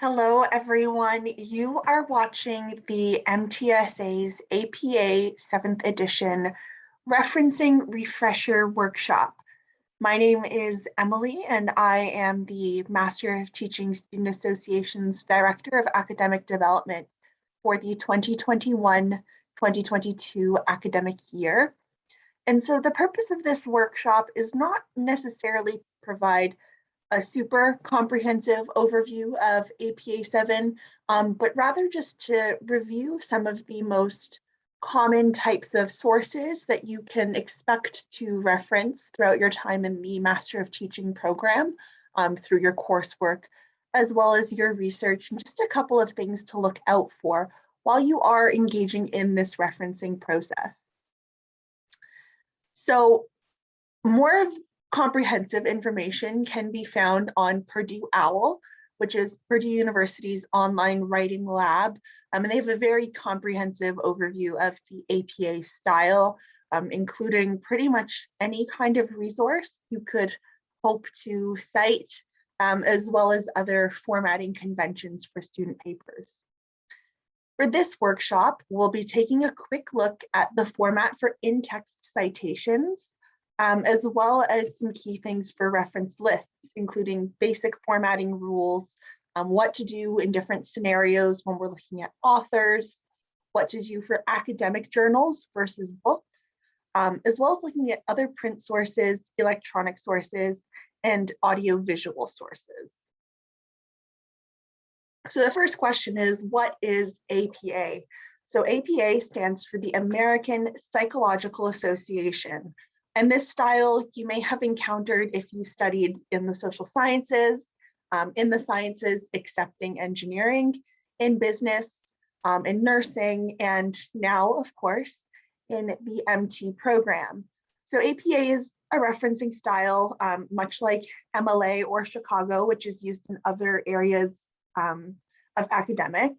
Hello, everyone. You are watching the MTSA's APA 7th edition Referencing Refresher Workshop. My name is Emily, and I am the Master of Teaching Student Association's Director of Academic Development for the 2021-2022 academic year. And so the purpose of this workshop is not necessarily to provide a super comprehensive overview of APA 7, but rather just to review some of the most common types of sources that you can expect to reference throughout your time in the Master of Teaching program through your coursework, as well as your research, and just a couple of things to look out for while you are engaging in this referencing process. So more of comprehensive information can be found on Purdue OWL, which is Purdue University's online writing lab. And they have a very comprehensive overview of the APA style, including pretty much any kind of resource you could hope to cite, as well as other formatting conventions for student papers. For this workshop, we'll be taking a quick look at the format for in-text citations, as well as some key things for reference lists, including basic formatting rules, what to do in different scenarios when we're looking at authors, what to do for academic journals versus books, as well as looking at other print sources, electronic sources, and audiovisual sources. So the first question is, what is APA? So APA stands for the American Psychological Association. And this style you may have encountered if you studied in the social sciences, in the sciences, excepting engineering, in business, in nursing, and now, of course, in the MT program. So APA is a referencing style, much like MLA or Chicago, which is used in other areas of academics.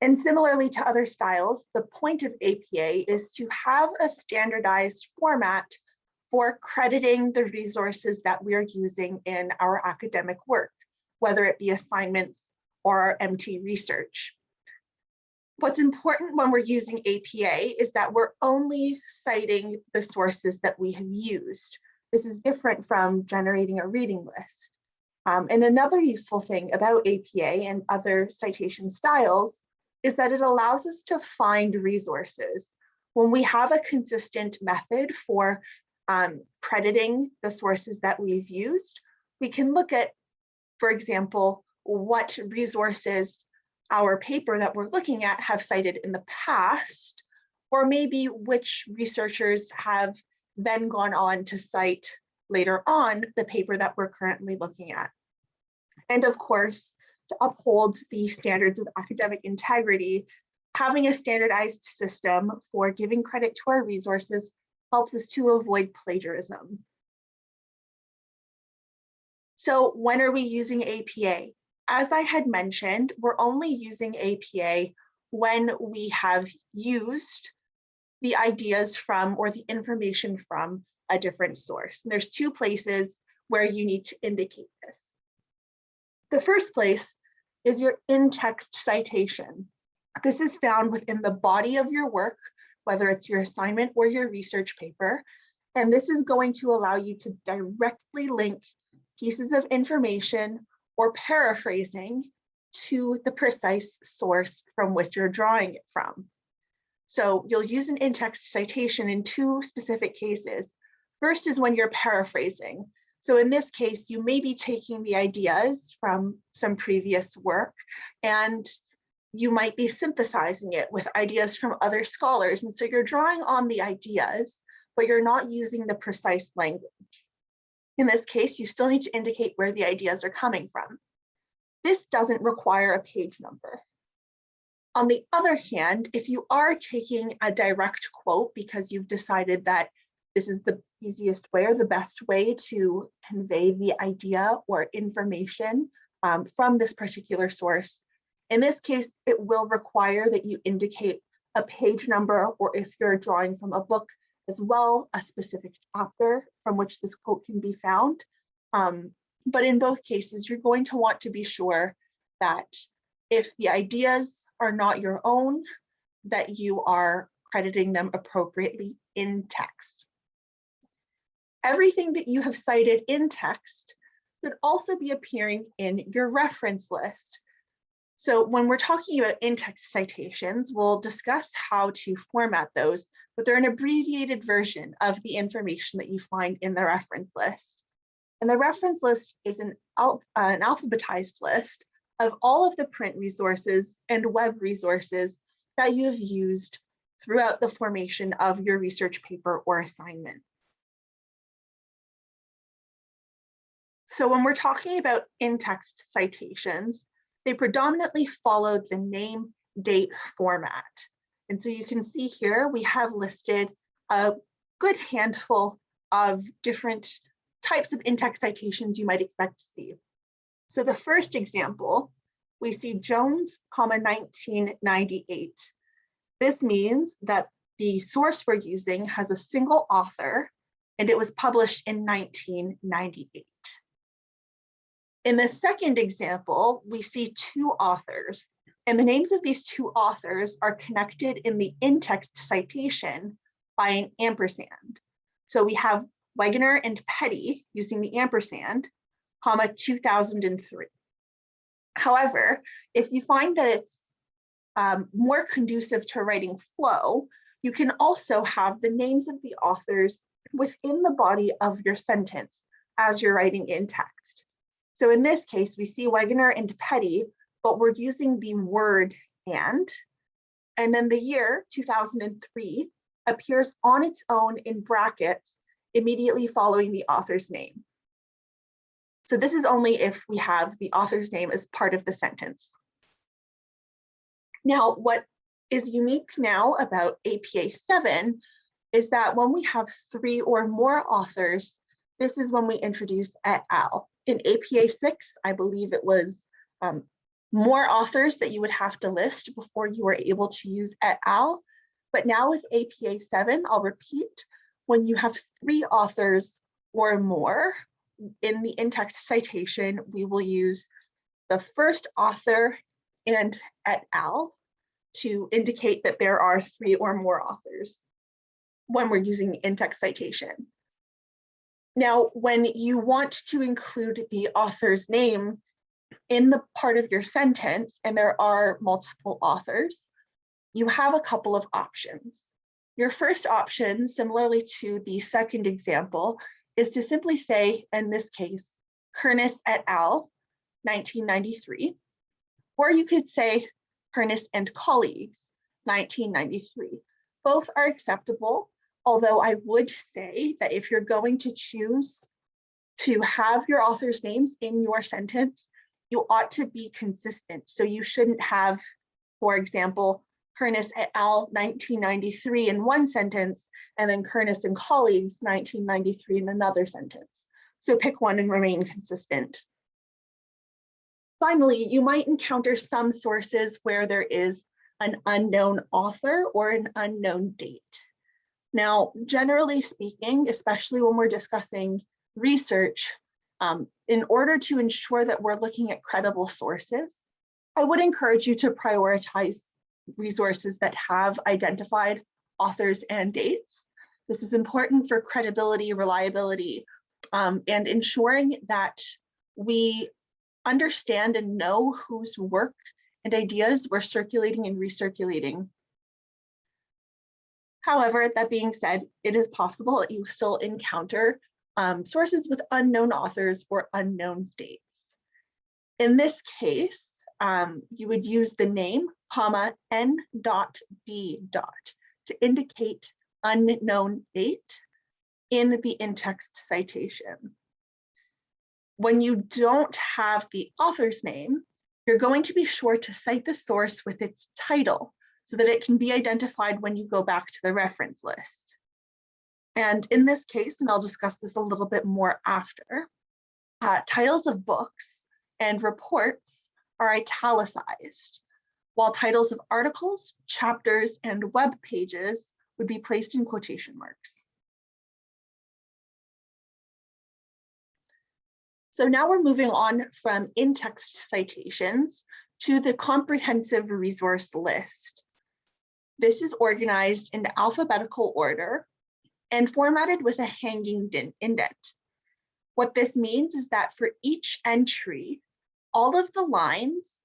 And similarly to other styles, the point of APA is to have a standardized format for crediting the resources that we're using in our academic work, whether it be assignments or our MT research. What's important when we're using APA is that we're only citing the sources that we have used. This is different from generating a reading list. And another useful thing about APA and other citation styles is that it allows us to find resources. When we have a consistent method for crediting the sources that we've used, we can look at, for example, what resources our paper that we're looking at have cited in the past, or maybe which researchers have then gone on to cite later on the paper that we're currently looking at. And of course, to uphold the standards of academic integrity, having a standardized system for giving credit to our resources helps us to avoid plagiarism. So when are we using APA? As I had mentioned, we're only using APA when we have used the ideas from or the information from a different source. And there's two places where you need to indicate this. The first place is your in-text citation. This is found within the body of your work, whether it's your assignment or your research paper. And this is going to allow you to directly link pieces of information or paraphrasing to the precise source from which you're drawing it from. So you'll use an in-text citation in two specific cases. First is when you're paraphrasing. So in this case, you may be taking the ideas from some previous work and you might be synthesizing it with ideas from other scholars. And so you're drawing on the ideas, but you're not using the precise language. In this case, you still need to indicate where the ideas are coming from. This doesn't require a page number. On the other hand, if you are taking a direct quote because you've decided that this is the easiest way or the best way to convey the idea or information from this particular source, in this case, it will require that you indicate a page number, or if you're drawing from a book as well, a specific chapter from which this quote can be found. But in both cases, you're going to want to be sure that if the ideas are not your own, that you are crediting them appropriately in text. Everything that you have cited in text should also be appearing in your reference list. So when we're talking about in-text citations, we'll discuss how to format those, but they're an abbreviated version of the information that you find in the reference list. And the reference list is an alphabetized list of all of the print resources and web resources that you have used throughout the formation of your research paper or assignment. So when we're talking about in-text citations, they predominantly follow the name date format. And so you can see here, we have listed a good handful of different types of in-text citations you might expect to see. So the first example, we see Jones, 1998. This means that the source we're using has a single author and it was published in 1998. In the second example, we see two authors, and the names of these two authors are connected in the in-text citation by an ampersand. So we have Wegener and Petty using the ampersand, comma 2003. However, if you find that it's more conducive to writing flow, you can also have the names of the authors within the body of your sentence as you're writing in text. So in this case, we see Wegener and Petty, but we're using the word and then the year 2003 appears on its own in brackets immediately following the author's name. So this is only if we have the author's name as part of the sentence. Now, what is unique now about APA 7 is that when we have 3 or more authors, this is when we introduce et al. In APA 6, I believe it was more authors that you would have to list before you were able to use et al. But now with APA 7, I'll repeat, when you have 3 authors or more in the in-text citation, we will use the first author and et al. To indicate that there are 3 or more authors when we're using the in-text citation. Now, when you want to include the author's name in the part of your sentence, and there are multiple authors, you have a couple of options. Your first option, similarly to the second example, is to simply say, in this case, Kernis et al., 1993, or you could say Kernis and colleagues, 1993. Both are acceptable, although I would say that if you're going to choose to have your author's names in your sentence, you ought to be consistent. So you shouldn't have, for example, Kernis et al. 1993 in one sentence, and then Kernis and colleagues 1993 in another sentence. So pick one and remain consistent. Finally, you might encounter some sources where there is an unknown author or an unknown date. Now, generally speaking, especially when we're discussing research, in order to ensure that we're looking at credible sources, I would encourage you to prioritize resources that have identified authors and dates. This is important for credibility, reliability, and ensuring that we understand and know whose work and ideas we're circulating and recirculating. However, that being said, it is possible that you still encounter sources with unknown authors or unknown dates. In this case, you would use the name, comma, n.d. to indicate unknown date in the in-text citation. When you don't have the author's name, you're going to be sure to cite the source with its title so that it can be identified when you go back to the reference list. And in this case, and I'll discuss this a little bit more after, titles of books and reports are italicized, while titles of articles, chapters, and web pages would be placed in quotation marks. So now we're moving on from in-text citations to the comprehensive resource list. This is organized in alphabetical order and formatted with a hanging indent. What this means is that for each entry, all of the lines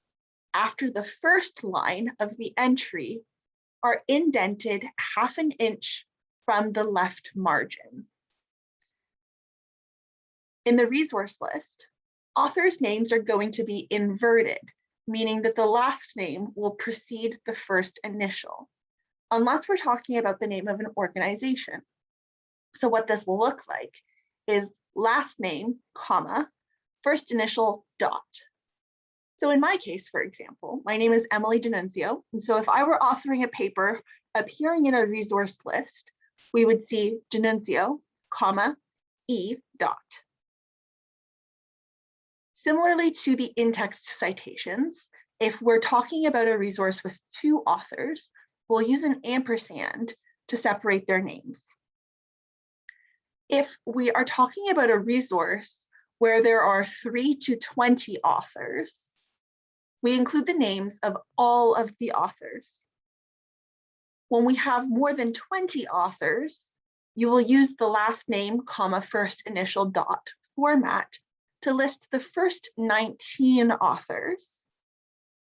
after the first line of the entry are indented 1/2 inch from the left margin. In the resource list, authors' names are going to be inverted, meaning that the last name will precede the first initial, unless we're talking about the name of an organization. So what this will look like is last name, comma, first initial, dot. So in my case, for example, my name is Emily D'Annunzio. And so if I were authoring a paper appearing in a resource list, we would see D'Annunzio, comma, E, dot. Similarly to the in-text citations, if we're talking about a resource with 2 authors, we'll use an ampersand to separate their names. If we are talking about a resource where there are 3 to 20 authors, we include the names of all of the authors. When we have more than 20 authors, you will use the last name, comma, first initial, dot format to list the first 19 authors,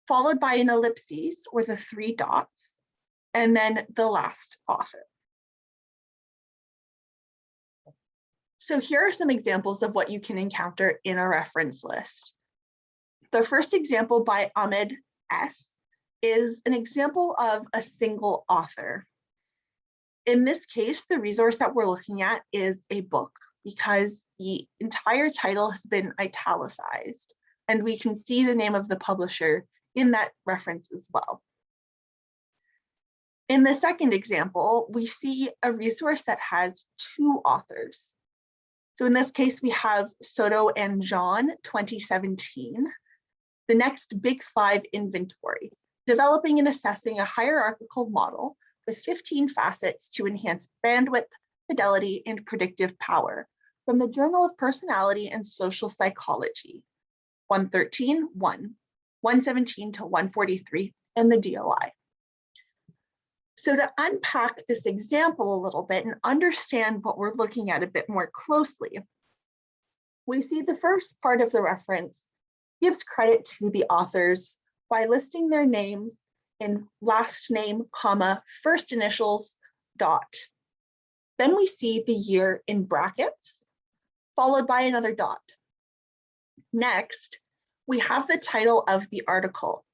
followed by an ellipses or the 3 dots, and then the last author. So here are some examples of what you can encounter in a reference list. The first example by Ahmed S. is an example of a single author. In this case, the resource that we're looking at is a book because the entire title has been italicized, and we can see the name of the publisher in that reference as well. In the second example, we see a resource that has 2 authors. So in this case, we have Soto and John, 2017, the next Big 5 inventory, developing and assessing a hierarchical model with 15 facets to enhance bandwidth, fidelity, and predictive power from the Journal of Personality and Social Psychology, 113, 117 to 143, and the DOI. So to unpack this example a little bit and understand what we're looking at a bit more closely, we see the first part of the reference gives credit to the authors by listing their names in last name, comma, first initials, dot. Then we see the year in brackets, followed by another dot. Next, we have the title of the article.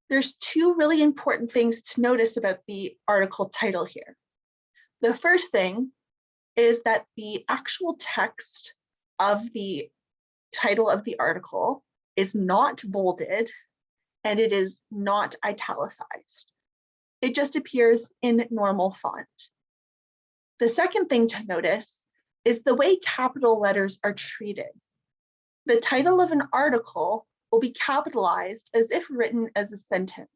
There's 2 really important things to notice about the article title here. The first thing is that the actual text of the title of the article is not bolded and it is not italicized. It just appears in normal font. The second thing to notice is the way capital letters are treated. The title of an article will be capitalized as if written as a sentence.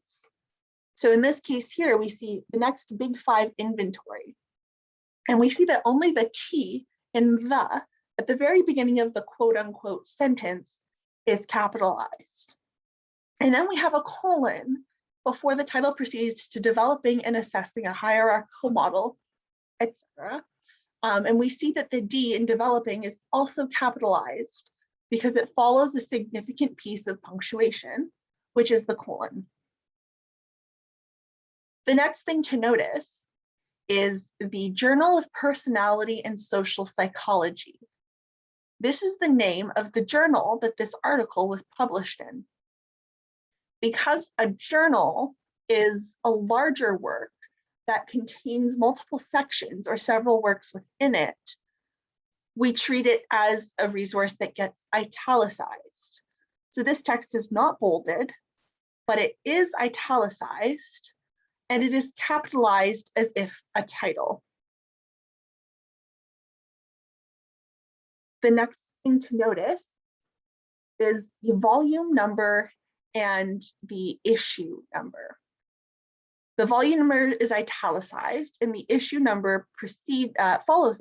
So in this case here, we see the next Big 5 inventory. And we see that only the T in the at the very beginning of the quote unquote sentence is capitalized. And then we have a colon before the title proceeds to developing and assessing a hierarchical model, etc. And we see that the D in developing is also capitalized because it follows a significant piece of punctuation, which is the colon. The next thing to notice is the Journal of Personality and Social Psychology. This is the name of the journal that this article was published in. Because a journal is a larger work that contains multiple sections or several works within it, we treat it as a resource that gets italicized. So this text is not bolded, but it is italicized and it is capitalized as if a title. The next thing to notice is the volume number and the issue number. The volume number is italicized and the issue number follows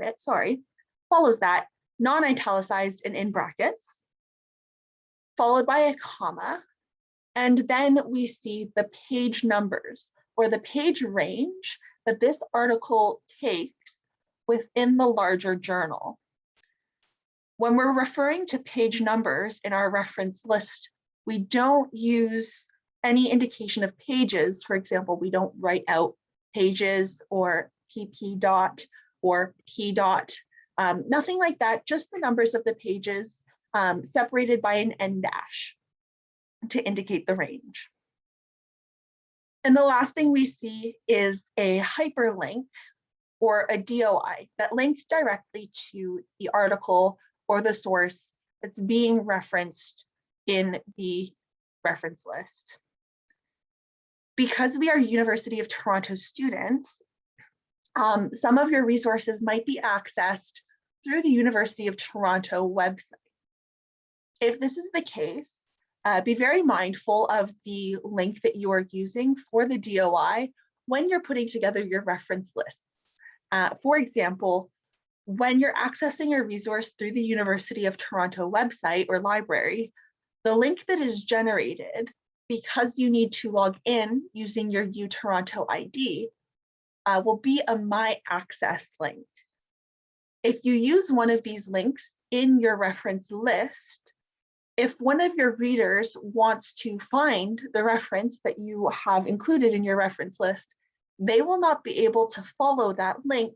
that, non-italicized and in brackets. followed by a comma, and then we see the page numbers or the page range that this article takes within the larger journal. When we're referring to page numbers in our reference list, we don't use any indication of pages. For example, we don't write out pages or pp dot or p dot, nothing like that, just the numbers of the pages separated by an n dash to indicate the range. And the last thing we see is a hyperlink or a DOI that links directly to the article or the source that's being referenced in the reference list. Because we are University of Toronto students, some of your resources might be accessed through the University of Toronto website. If this is the case, be very mindful of the link that you are using for the DOI when you're putting together your reference lists. For example, when you're accessing a resource through the University of Toronto website or library, the link that is generated, because you need to log in using your UToronto ID, will be a My Access link. If you use one of these links in your reference list, if one of your readers wants to find the reference that you have included in your reference list, they will not be able to follow that link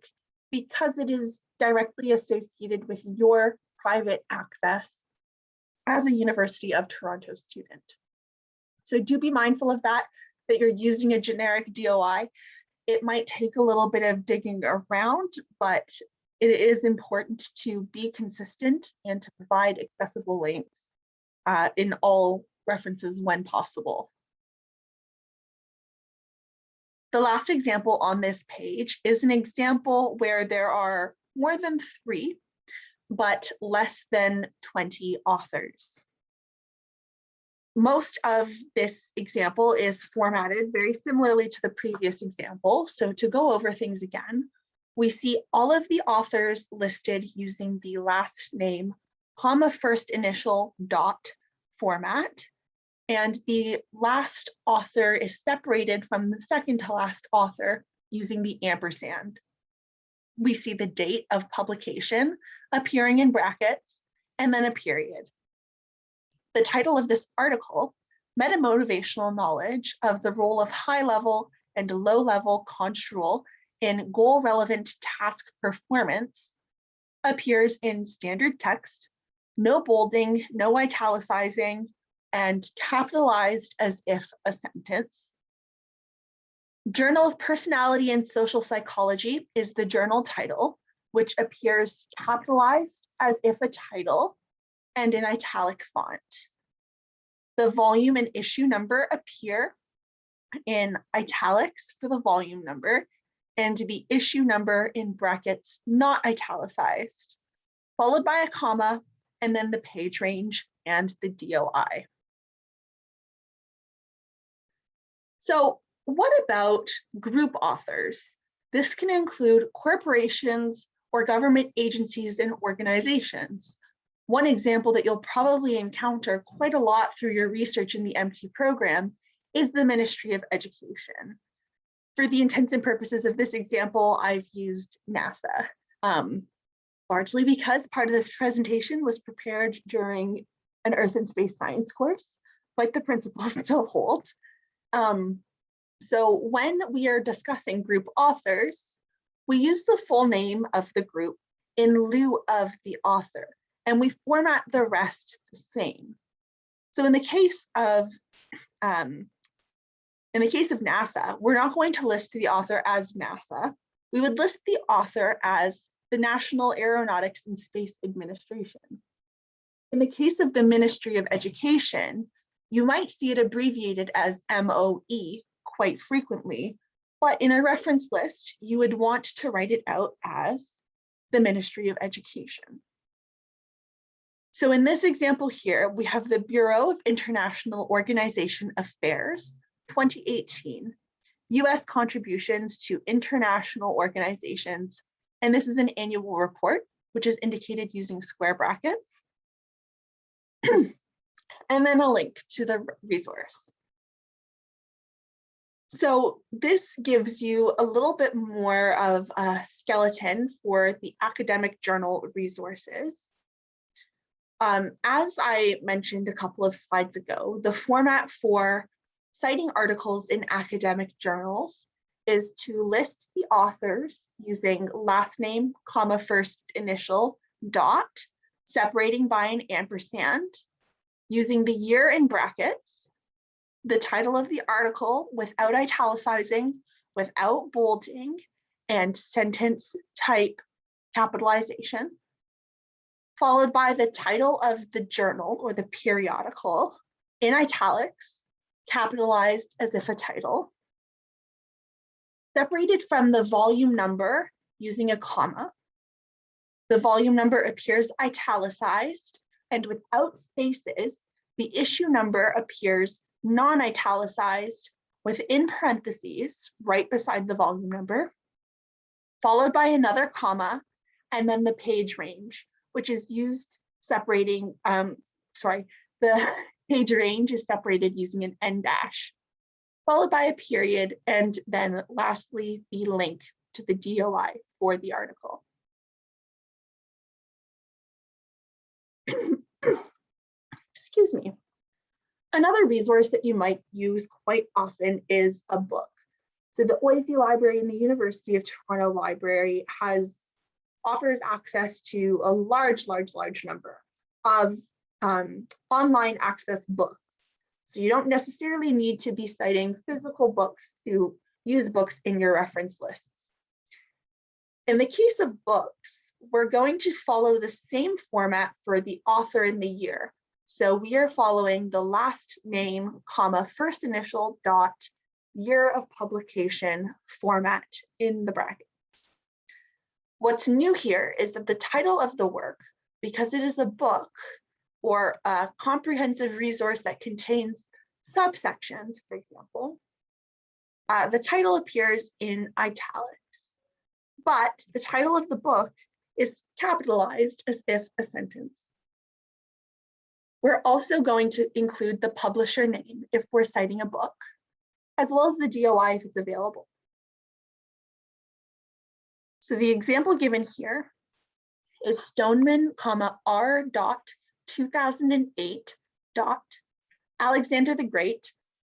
because it is directly associated with your private access as a University of Toronto student. So do be mindful of that you're using a generic DOI. It might take a little bit of digging around, but it is important to be consistent and to provide accessible links in all references when possible. The last example on this page is an example where there are more than 3, but less than 20 authors. Most of this example is formatted very similarly to the previous example. So to go over things again, we see all of the authors listed using the last name, comma, first initial, dot format. And the last author is separated from the second to last author using the ampersand. We see the date of publication appearing in brackets and then a period. The title of this article, Meta-Motivational Knowledge of the Role of High-Level and Low-Level Construal in Goal-Relevant Task Performance, appears in standard text, no bolding, no italicizing, and capitalized as if a sentence. Journal of Personality and Social Psychology is the journal title, which appears capitalized as if a title and in italic font. The volume and issue number appear in italics for the volume number, and the issue number in brackets not italicized, followed by a comma, and then the page range and the DOI. So what about group authors? This can include corporations or government agencies and organizations. One example that you'll probably encounter quite a lot through your research in the MT program is the Ministry of Education. For the intents and purposes of this example, I've used NASA, largely because part of this presentation was prepared during an Earth and Space Science course, but the principles still hold. So when we are discussing group authors, we use the full name of the group in lieu of the author, and we format the rest the same. So in the case of NASA, we're not going to list the author as NASA. We would list the author as the National Aeronautics and Space Administration. In the case of the Ministry of Education, you might see it abbreviated as MOE quite frequently, but in a reference list, you would want to write it out as the Ministry of Education. So in this example here, we have the Bureau of International Organization Affairs, 2018, US contributions to international organizations. And this is an annual report, which is indicated using square brackets. and then a link to the resource. So this gives you a little bit more of a skeleton for the academic journal resources. As I mentioned a couple of slides ago, the format for citing articles in academic journals is to list the authors using last name, comma, first initial, dot, separating by an ampersand, using the year in brackets, the title of the article without italicizing, without bolding, and sentence type capitalization, followed by the title of the journal or the periodical in italics, capitalized as if a title, separated from the volume number using a comma. The volume number appears italicized, and without spaces, the issue number appears non-italicized within parentheses right beside the volume number, followed by another comma, and then the page range, which is used separating, the page range is separated using an en dash, followed by a period, and then lastly, the link to the DOI for the article. Excuse me. Another resource that you might use quite often is a book. So the OISE Library and the University of Toronto Library offers access to a large number of online access books. So you don't necessarily need to be citing physical books to use books in your reference lists. In the case of books, we're going to follow the same format for the author and the year. So we are following the last name, comma, first initial, dot, year of publication format in the brackets. What's new here is that the title of the work, because it is a book or a comprehensive resource that contains subsections, for example, the title appears in italics, but the title of the book is capitalized as if a sentence. We're also going to include the publisher name if we're citing a book, as well as the DOI if it's available. So the example given here is Stoneman, R. 2008. Alexander the Great,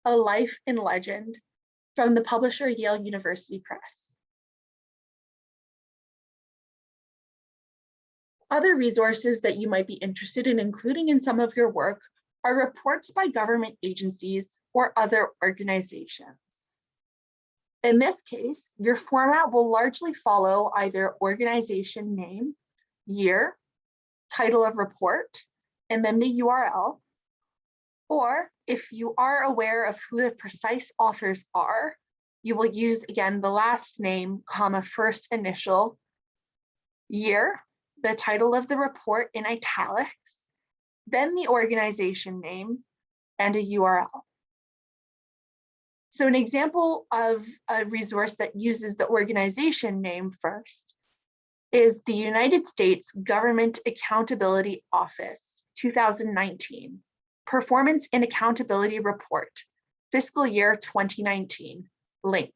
A Life in Legend, from the publisher Yale University Press. Other resources that you might be interested in including in some of your work are reports by government agencies or other organizations. In this case, your format will largely follow either organization name, year, title of report, and then the URL. Or if you are aware of who the precise authors are, you will use, again, the last name, comma, first initial, year, the title of the report in italics, then the organization name, and a URL. So an example of a resource that uses the organization name first is the United States Government Accountability Office 2019 Performance and Accountability Report, Fiscal Year 2019, link.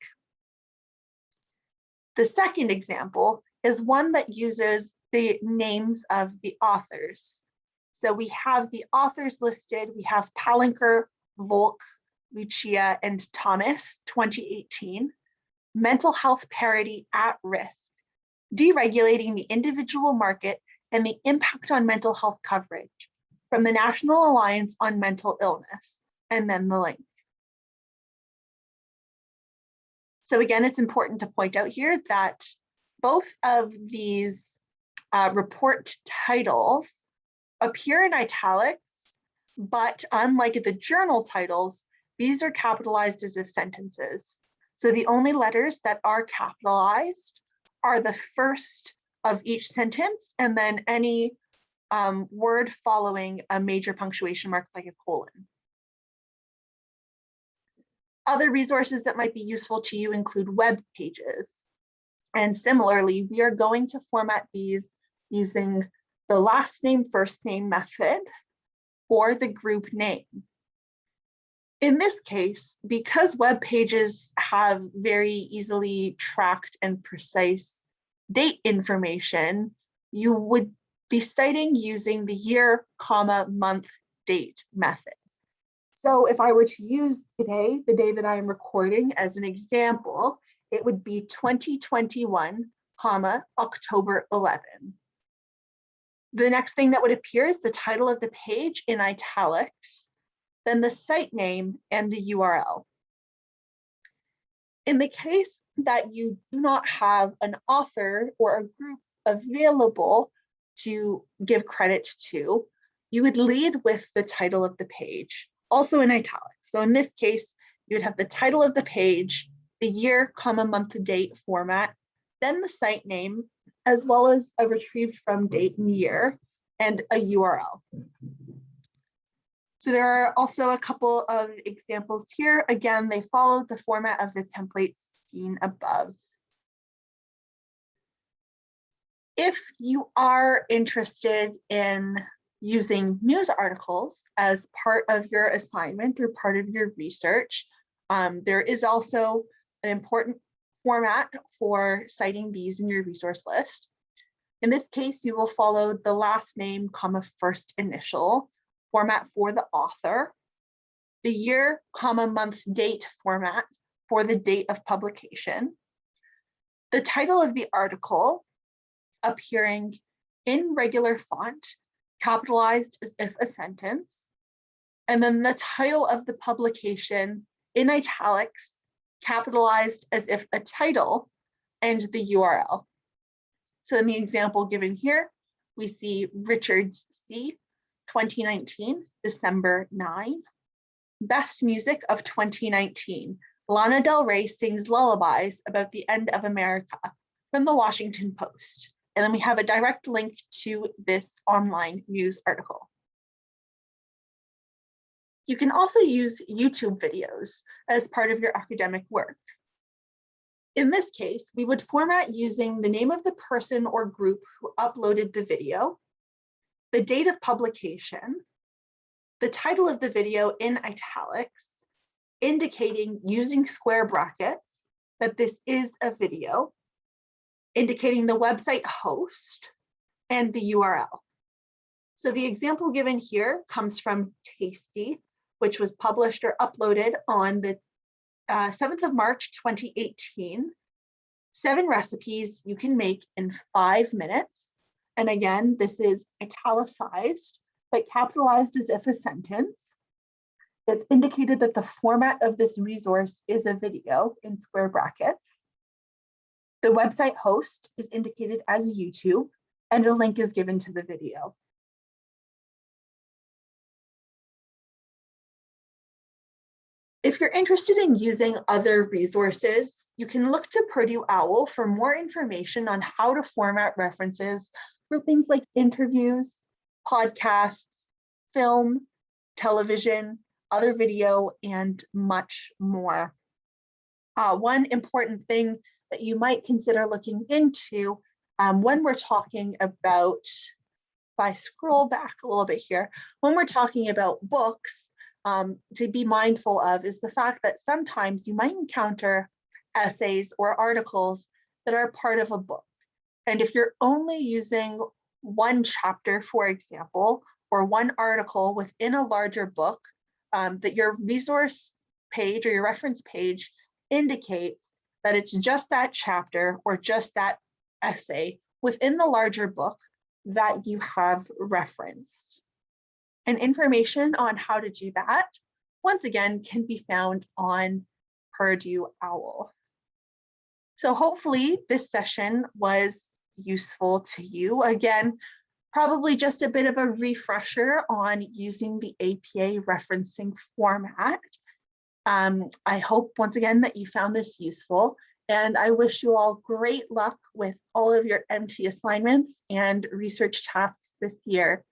The second example is one that uses the names of the authors. So we have the authors listed. We have Palanker, Volk, Lucia, and Thomas, 2018, Mental Health Parity at Risk, Deregulating the Individual Market and the Impact on Mental Health Coverage, from the National Alliance on Mental Illness, and then the link. So again, it's important to point out here that both of these report titles appear in italics, but unlike the journal titles, these are capitalized as if sentences. So the only letters that are capitalized are the first of each sentence, and then any word following a major punctuation mark like a colon. Other resources that might be useful to you include web pages. And similarly, we are going to format these using the last name, first name method, for the group name. In this case, because web pages have very easily tracked and precise date information, you would be citing using the year, comma, month, date method. So if I were to use today, the day that I am recording as an example, it would be 2021, comma, October 11. The next thing that would appear is the title of the page in italics, then the site name and the URL. In the case that you do not have an author or a group available to give credit to, you would lead with the title of the page, also in italics. So in this case, you would have the title of the page, the year, comma, month, date format, then the site name, as well as a retrieved from date and year, and a URL. So there are also a couple of examples here. Again, they follow the format of the templates seen above. If you are interested in using news articles as part of your assignment or part of your research, there is also an important format for citing these in your resource list. In this case, you will follow the last name, comma, first initial format for the author, the year, comma, month, date format for the date of publication, the title of the article appearing in regular font, capitalized as if a sentence, and then the title of the publication in italics, capitalized as if a title, and the URL. So in the example given here, we see Richards C, 2019, December 9. Best music of 2019. Lana Del Rey sings lullabies about the end of America from the Washington Post. And then we have a direct link to this online news article. You can also use YouTube videos as part of your academic work. In this case, we would format using the name of the person or group who uploaded the video, the date of publication, the title of the video in italics, indicating using square brackets that this is a video, indicating the website host and the URL. So the example given here comes from Tasty, which was published or uploaded on the 7th of March, 2018. 7 recipes you can make in 5 minutes. And again, this is italicized, but capitalized as if a sentence. It's indicated that the format of this resource is a video in square brackets. The website host is indicated as YouTube, and a link is given to the video. If you're interested in using other resources, you can look to Purdue OWL for more information on how to format references for things like interviews, podcasts, film, television, other video, and much more. One important thing that you might consider looking into when we're talking about, if I scroll back a little bit here, when we're talking about books, to be mindful of is the fact that sometimes you might encounter essays or articles that are part of a book. And if you're only using one chapter, for example, or one article within a larger book, that your resource page or your reference page indicates that it's just that chapter or just that essay within the larger book that you have referenced. And information on how to do that, once again, can be found on Purdue OWL. So hopefully this session was useful to you. Again, probably just a bit of a refresher on using the APA referencing format. I hope once again that you found this useful, and I wish you all great luck with all of your MT assignments and research tasks this year.